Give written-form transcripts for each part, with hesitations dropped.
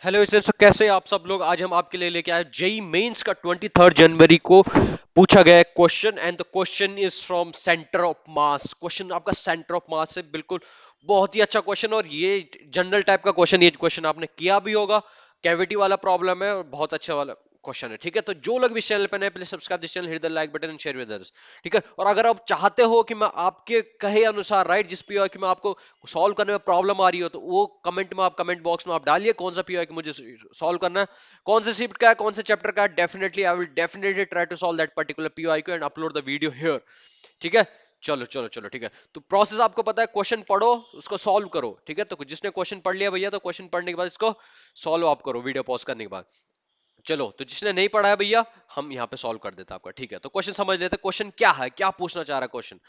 Hello students, तो कैसे हैं आप सब लोग। आज हम आपके लिए लेके आए जेई मेंस का 23 जनवरी को पूछा गया question, and the question is from centre of mass. Question आपका सेंटर ऑफ मास से बिल्कुल बहुत ही अच्छा क्वेश्चन, और ये जनरल टाइप का क्वेश्चन, ये क्वेश्चन आपने किया भी होगा। कैविटी वाला प्रॉब्लम है और बहुत अच्छा वाला क्वेश्चन है। ठीक है, तो जो लोग भी चैनल पे नए, please subscribe this channel, hit the like button and share with others. ठीक है, और अगर आप चाहते हो कि मैं आपके कहे अनुसार, राइट, जिस पीओ कि मैं आपको सॉल्व करने में प्रॉब्लम आ रही हो, तो वो कमेंट में, आप कमेंट बॉक्स में आप डालिए कौन सा पीओ कि मुझे सॉल्व करना है, कौन से शिफ्ट का है, कौन से चैप्टर का है। Definitely I will definitely try to solve that particular PO को and upload the video here. ठीक है, चलो चलो चलो, ठीक है। तो प्रोसेस आपको पता है, क्वेश्चन पढ़ो, उसको सॉल्व करो। ठीक है, तो जिसने क्वेश्चन पढ़ लिया भैया, तो क्वेश्चन पढ़ने के बाद इसको सॉल्व आप करो वीडियो पॉज करने के बाद। चलो, तो जिसने नहीं पढ़ा है भैया, हम यहाँ पे सॉल्व कर देते हैं आपका। ठीक है, तो क्वेश्चन समझ लेते हैं, क्वेश्चन क्या है, क्या पूछना चाह रहा है क्वेश्चन।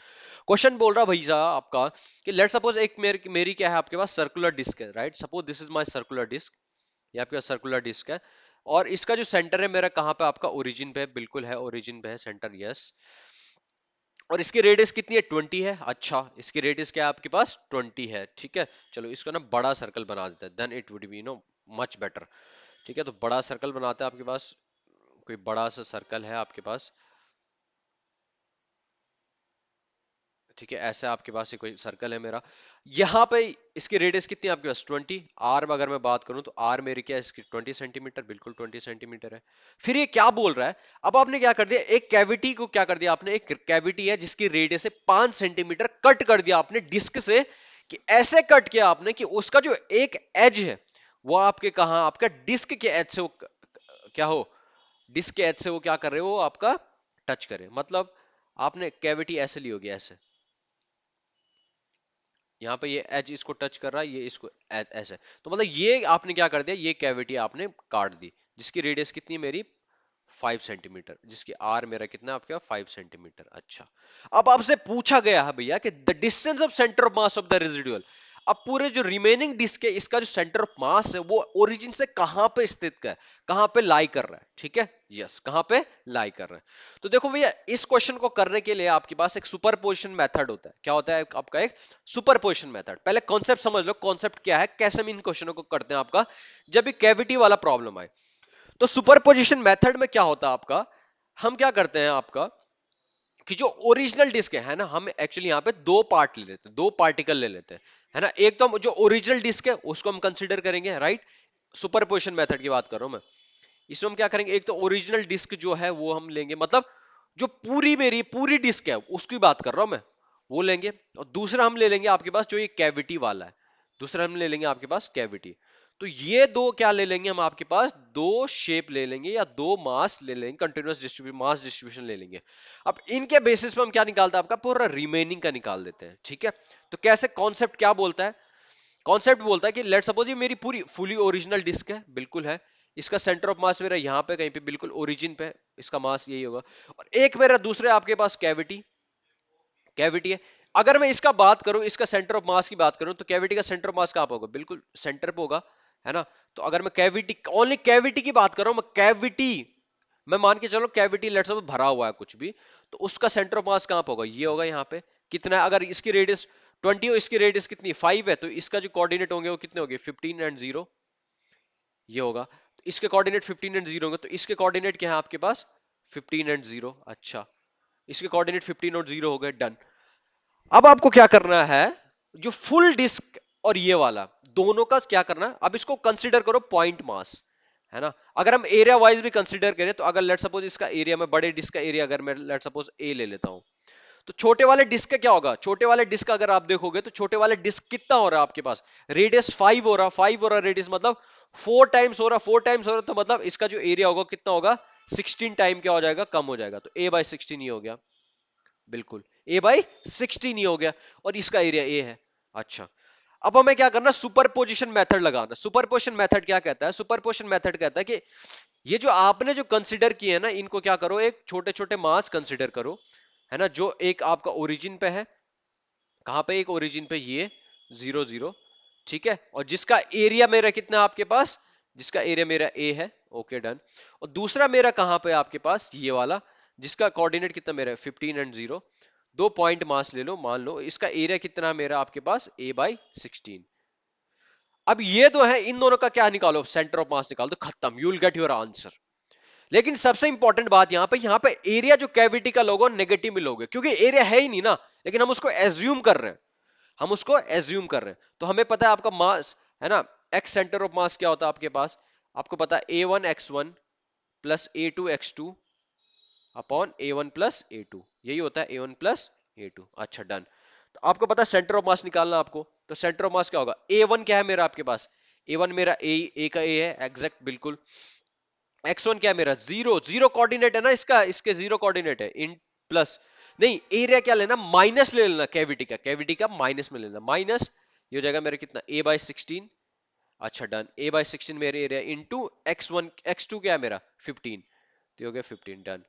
क्वेश्चन बोल रहा भैया आपका कि लेट सपोज एक मेरी क्या है, आपके पास सर्कुलर डिस्क है, right. Suppose this is my circular disc, ये आपके पास सर्कुलर डिस्क है, और इसका जो सेंटर है मेरा कहाँ पे, आपका ओरिजिन पे है। बिल्कुल है, ओरिजिन पे है सेंटर, यस। और इसकी रेडियस कितनी है, 20 है। अच्छा, इसकी रेडियस क्या है आपके पास, 20 है। ठीक है, चलो इसको ना बड़ा सर्कल बना देते हैं, then it would be much better. ठीक है, तो बड़ा सर्कल बनाते हैं आपके पास। कोई बड़ा सा सर्कल है आपके पास। ठीक है, ऐसा आपके पास ये कोई सर्कल है मेरा। यहाँ पे इसकी रेडियस कितनी है आपके पास, 20। आर अगर मैं बात करूं, तो आर मेरी क्या है इसकी, 20 सेंटीमीटर। बिल्कुल 20 सेंटीमीटर है। फिर ये क्या बोल रहा है, अब आपने क्या कर दिया, एक कैविटी को क्या कर दिया आपने, एक कैविटी है जिसकी रेडियस है 5 सेंटीमीटर, कट कर दिया आपने डिस्क से। कि ऐसे कट किया आपने कि उसका जो एक एज है, वो आपके कहा, आपका डिस्क के एज से वो क्या हो, डिस्क के एज से वो क्या कर रहे हो, आपका टच करे। मतलब आपने कैविटी ऐसे ली होगी, ऐसे। यहाँ पे ये एज इसको टच कर रहा है, ये इसको ऐसे। तो मतलब ये आपने क्या कर दिया, ये कैविटी आपने काट दी, जिसकी रेडियस कितनी है मेरी, 5 सेंटीमीटर, जिसकी आर मेरा कितना है आपके 5 सेंटीमीटर। अच्छा, अब आपसे पूछा गया है भैया कि the distance of centre of mass of the residual. अब पूरे जो रिमेनिंग डिस्क है, इसका जो सेंटर ऑफ मास है, वो ओरिजिन से कहां पे स्थित है, कहां पे लाई कर रहा है। ठीक है, यस, कहां पे लाई कर रहा है। तो देखो भैया, इस क्वेश्चन को करने के लिए आपके पास एक सुपरपोजिशन मेथड होता है। क्या होता है आपका, एक सुपरपोजिशन मेथड। पहले कॉन्सेप्ट समझ लो, कॉन्सेप्ट क्या है, कैसे हम इन क्वेश्चनों को करते हैं आपका, जब भी कैविटी वाला प्रॉब्लम आए। तो सुपरपोजिशन मेथड में क्या होता है आपका, हम क्या करते हैं आपका, कि जो ओरिजिनल डिस्क है ना, हम एक्चुअली यहाँ पे दो पार्ट ले लेते हैं, दो पार्टिकल ले लेते हैं, है ना। एक तो जो ओरिजिनल डिस्क है उसको हम कंसीडर करेंगे, राइट। सुपरपोजिशन मेथड की बात कर रहा हूं मैं। इसमें हम क्या करेंगे, एक तो ओरिजिनल डिस्क जो है वो हम लेंगे, मतलब जो पूरी मेरी पूरी डिस्क है उसकी बात कर रहा हूं मैं, वो लेंगे। और दूसरा हम ले लेंगे आपके पास जो ये कैविटी वाला है, दूसरा हम ले लेंगे आपके पास कैविटी। तो ये दो क्या ले लेंगे हम, आपके पास दो शेप ले लेंगे या दो मास ले लेंगे, कंटिन्यूअस डिस्ट्रीब्यूशन, मास डिस्ट्रीब्यूशन ले लेंगे। अब इनके बेसिस पे हम क्या निकालते हैं, आपका पूरा रिमेनिंग का निकाल देते हैं। ठीक है, तो कैसे, कॉन्सेप्ट क्या बोलता है, कॉन्सेप्ट बोलता है कि लेट सपोज ये मेरी पूरी फुली ओरिजिनल डिस्क है, बिल्कुल है। इसका सेंटर ऑफ मास मेरा यहाँ पे कहीं पे बिल्कुल ओरिजिन पे है, इसका मास यही होगा। और एक मेरा दूसरे आपके पास कैविटी, कैविटी है। अगर मैं इसका बात करूं, इसका सेंटर ऑफ मास की बात करूं, तो कैविटी का सेंटर ऑफ मास कहां पे होगा, बिल्कुल सेंटर पे होगा, है ना। तो अगर मैं कैविटी, ओनली कैविटी की बात कर रहा हूं मैं, कैविटी, मैं मान के चलो कैविटी लेट्स सपोज भरा हुआ है कुछ भी, तो उसका सेंटर ऑफ मास कहां पे होगा, ये होगा यहाँ पे। कितना है, अगर इसकी रेडियस 20 हो, इसकी रेडियस कितनी 5 है, तो इसका जो कोऑर्डिनेट होंगे वो कितने होंगे, 15 एंड 0, ये होगा। तो इसके कोऑर्डिनेट 15 एंड 0 होंगे, तो इसके कोऑर्डिनेट क्या है आपके पास, 15 एंड 0। अच्छा, इसके कोऑर्डिनेट 15 और 0 हो गए, डन। अब आपको क्या करना है, जो फुल डिस्क और ये वाला, दोनों का क्या करना है, अब इसको कंसीडर करो पॉइंट मास, है ना। अगर हम एरिया वाइज भी कंसीडर करें, तो अगर लेट सपोज इसका एरिया, मैं बड़े डिस्क का एरिया अगर मैं लेट सपोज ए ले लेता हूं, तो छोटे वाले डिस्क का क्या होगा, छोटे वाले डिस्क का अगर आप देखोगे, तो छोटे वाले डिस्क कितना हो रहा है आपके पास, रेडियस 5 हो रहा, 5 हो रहा रेडियस, मतलब 4 टाइम्स हो रहा, 4 टाइम्स हो रहा, तो मतलब इसका जो एरिया होगा कितना होगा, 16 टाइम क्या हो जाएगा, कम हो जाएगा। तो A/16 ही हो गया, बिल्कुल A/16 ही हो गया, और इसका एरिया ए है। अच्छा, अब हमें क्या करना, सुपरपोजिशन मेथड लगाना। सुपरपोजिशन मेथड क्या कहता है, सुपरपोजिशन मेथड कहता है कि ये जो आपने जो कंसीडर किए हैं ना, इनको क्या करो, एक छोटे छोटे मास कंसीडर करो, है ना। जो एक आपका ओरिजिन पे है, कहां पे, एक ओरिजिन पे ये 0 0, ठीक है। और जिसका एरिया मेरा कितना है आपके पास, जिसका एरिया मेरा ए है, ओके डन। और दूसरा मेरा कहां पे आपके पास, ये वाला, जिसका कोऑर्डिनेट कितना मेरा 15 एंड 0। दो पॉइंट मास ले लो, मान लो इसका एरिया कितना है मेरा आपके पास, A/16। अब ये तो है, इन दोनों का क्या निकालो, सेंटर ऑफ मास निकाल दो, खत्म, you will get your answer. लेकिन सबसे इंपॉर्टेंट बात यहाँ पे एरिया जो कैविटी का लोगे नेगेटिव में लोगे, क्योंकि एरिया है ही नहीं ना, लेकिन हम उसको एज्यूम कर रहे हैं, हम उसको एज्यूम कर रहे हैं। तो हमें पता है आपका मास है ना, एक्स सेंटर ऑफ मास क्या होता है आपके पास, आपको पता है A1 x1 plus A2 x2 upon A1 plus A2, यही होता है A1 प्लस A2। अच्छा डन। तो आपको पता है सेंटर ऑफ मास निकालना आपको, तो सेंटर ऑफ मास क्या होगा, A1 क्या है मेरा आपके पास, A1 मेरा A का A है, एग्जैक्ट बिल्कुल। x1 क्या है मेरा, जीरो, जीरो कोऑर्डिनेट है ना इसका, इसके जीरो कोऑर्डिनेट है, इन प्लस, नहीं एरिया क्या लेना, माइनस ले लेना कैविटी का, कैविटी का माइनस में लेना, माइनस, ये हो जाएगा मेरा कितना, A/16। अच्छा डन, A/16 मेरे एरिया इंटू x1 x2 क्या है मेरा 15, तो ये हो गया 15, done.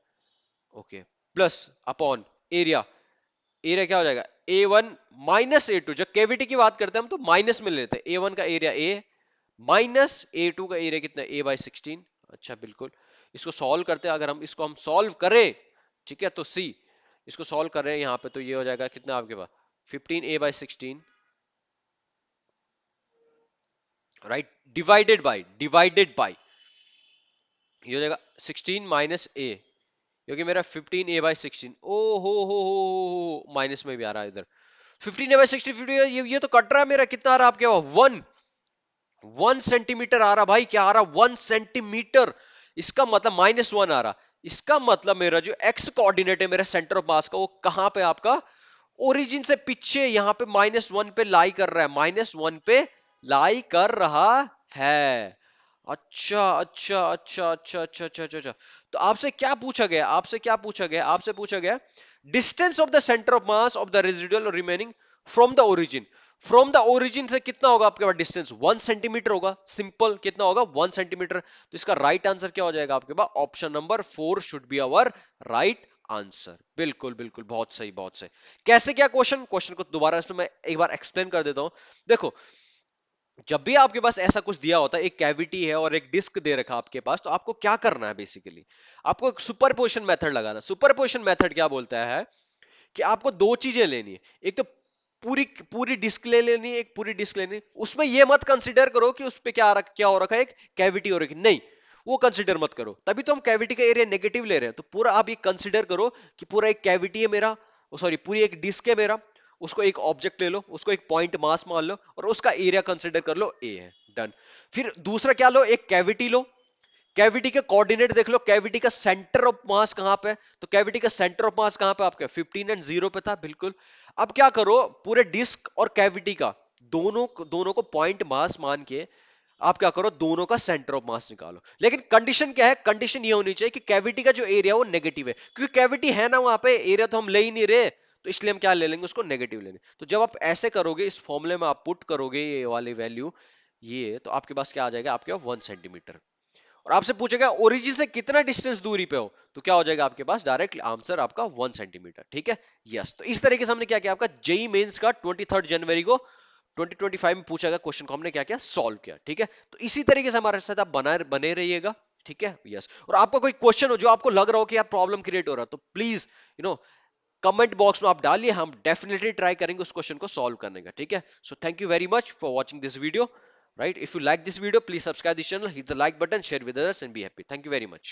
Okay, plus upon area, area क्या हो जाएगा, A1 माइनस A2, जब कैविटी की बात करते हैं हम तो माइनस में लेते हैं, A1 का एरिया A माइनस A2 का एरिया कितना, A/16। अच्छा बिल्कुल, इसको सॉल्व करते हैं, अगर हम इसको हम सॉल्व करें, ठीक है, तो सी, इसको सॉल्व कर रहे हैं यहाँ पे, तो ये हो जाएगा कितना आपके पास, 15A/16, राइट, डिवाइडेड बाय ये हो जाएगा 16 माइनस ए, क्योंकि मेरा 15A/16, ओ हो माइनस में भी आ रहा है इधर, 15A/16, 15, ये तो कट रहा है मेरा, कितना आ रहा है आपके पास, 1 सेंटीमीटर आ रहा भाई, क्या आ रहा, 1 सेंटीमीटर। इसका मतलब -1 आ रहा, इसका मतलब मेरा जो एक्स कोऑर्डिनेट है मेरा सेंटर ऑफ मास का, वो कहां पे आपका, ओरिजिन से पीछे यहाँ पे -1 पे लाई कर रहा है, -1 पे लाई कर रहा है। अच्छा अच्छा अच्छा अच्छा अच्छा अच्छा अच्छा अच्छा। तो आपसे क्या पूछा गया, आपसे क्या पूछा गया, आपसे पूछा गया distance of the centre of mass of the residual remaining from the origin, from the origin से कितना होगा आपके पास डिस्टेंस, 1 सेंटीमीटर होगा, सिंपल, कितना होगा 1 सेंटीमीटर। तो इसका राइट आंसर क्या हो जाएगा आपके पास, option number 4 should be our right answer. बिल्कुल बिल्कुल, बहुत सही बहुत सही। कैसे क्या क्वेश्चन, क्वेश्चन को दोबारा इसमें मैं एक बार एक्सप्लेन कर देता हूं। देखो, जब भी आपके पास ऐसा कुछ दिया होता है, एक कैविटी है और एक डिस्क दे रखा आपके पास, तो आपको क्या करना है बेसिकली, आपको एक सुपरपोजिशन मेथड लगाना। सुपरपोजिशन मेथड क्या बोलता है कि आपको दो चीजें लेनी है, एक तो पूरी पूरी डिस्क ले लेनी है, एक पूरी डिस्क लेनी है, उसमें ये मत कंसीडर करो कि उस पे क्या हो रखा है, एक कैविटी हो रखी, नहीं, वो कंसीडर मत करो, तभी तो हम कैविटी का एरिया नेगेटिव ले रहे हैं। तो पूरा आप ये कंसीडर करो कि पूरा एक कैविटी है मेरा, सॉरी पूरी एक डिस्क है मेरा, उसको एक ऑब्जेक्ट ले लो, उसको एक पॉइंट मास मान लो, और उसका एरिया कंसीडर कर लो ए है, डन। फिर दूसरा क्या लो, एक कैविटी लो, कैविटी के कोऑर्डिनेट देख लो, कैविटी का सेंटर ऑफ मास कहां पे है, तो कैविटी का सेंटर ऑफ मास कहां पे आपका 15 एंड 0 पे था, बिल्कुल। अब क्या करो, पूरे डिस्क और कैविटी का दोनों दोनों को पॉइंट मास मान के आप क्या करो, दोनों का सेंटर ऑफ मास निकालो। लेकिन कंडीशन क्या है, कंडीशन ये होनी चाहिए कि कैविटी का जो एरिया वो नेगेटिव है, क्योंकि कैविटी है ना वहां पे, एरिया तो हम ले ही नहीं रहे, तो इसलिए हम क्या ले लेंगे, उसको नेगेटिव लेंगे। तो जब आप ऐसे करोगे, इस फॉर्मूले में आप पुट करोगे ये वाली वैल्यू, ये तो आपके पास क्या आ जाएगा, आपके पास 1 सेंटीमीटर। और आपसे पूछेगा ओरिजिन से कितना डिस्टेंस दूरी पे हो, तो क्या हो जाएगा आपके पास, डायरेक्ट आंसर आपका 1 सेंटीमीटर, ठीक है। यस, तो इस तरीके से हमने क्या किया, आपका जेई मेंस का 23 जनवरी को 2025 में पूछा गया क्वेश्चन को हमने क्या किया, सॉल्व किया, ठीक है। तो इसी तरीके से हमारे साथ आप बने रहिएगा, ठीक है। यस, और आपका कोई क्वेश्चन हो जो आपको लग रहा हो कि यार प्रॉब्लम क्रिएट हो रहा है, तो प्लीज कमेंट बॉक्स में आप डालिए, हम डेफिनेटली ट्राई करेंगे उस क्वेश्चन को सॉल्व करने का, ठीक है। So thank you very much for watching this video, right? If you like this video, please subscribe this channel, hit the like button, share with others, and be happy. Thank you very much.